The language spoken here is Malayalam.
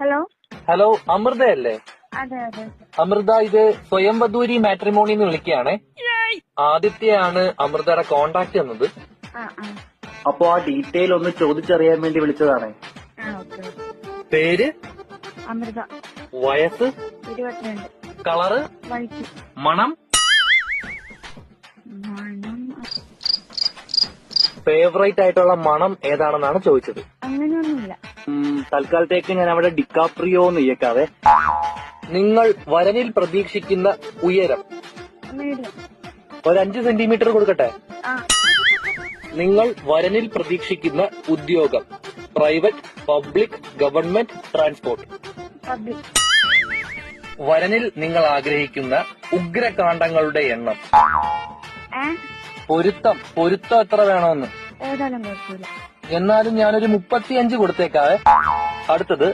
Hello hello, അമൃതയല്ലേ? അതെ അതെ. അമൃത, ഇത് സ്വയം വധൂരി മാട്രിമോണി എന്ന് വിളിക്കുകയാണേ. ആദിത്യയാണ് അമൃതയുടെ കോണ്ടാക്ട് തന്നത്. ആ ആ അപ്പൊ ആ ഡീറ്റെയിൽ ഒന്ന് ചോദിച്ചറിയാൻ വേണ്ടി വിളിച്ചതാണ്. ഓക്കെ. പേര്, അമൃത, വയസ്സ്, 22, കളറ്, വൈറ്റ്, മണം, മണം ഫേവറേറ്റ് ആയിട്ടുള്ള മണം ഏതാണെന്നാണ് ചോദിച്ചത്. അങ്ങനെയൊന്നുമില്ല. തൽക്കാലത്തേക്ക് ഞാൻ അവിടെ ഡിക്കാപ്രിയോ എന്ന് ഇയക്കാവേ. നിങ്ങൾ വരനിൽ പ്രതീക്ഷിക്കുന്ന ഉയരം മീഡിയം. ഒരു 5 സെന്റിമീറ്റർ കൊടുക്കട്ടെ? ആ നിങ്ങൾ വരനിൽ പ്രതീക്ഷിക്കുന്ന ഉദ്യോഗം private, public, government, transport. Public. വരനിൽ നിങ്ങൾ ആഗ്രഹിക്കുന്ന ഉഗ്രകാണ്ഡങ്ങളുടെ എണ്ണം. പൊരുത്തം എത്ര വേണമെന്ന്. ഏതായാലും കുഴപ്പമില്ല. എന്നാലും ഞാനൊരു 35 കൊടുത്തേക്കാവേ. അടുത്തത്,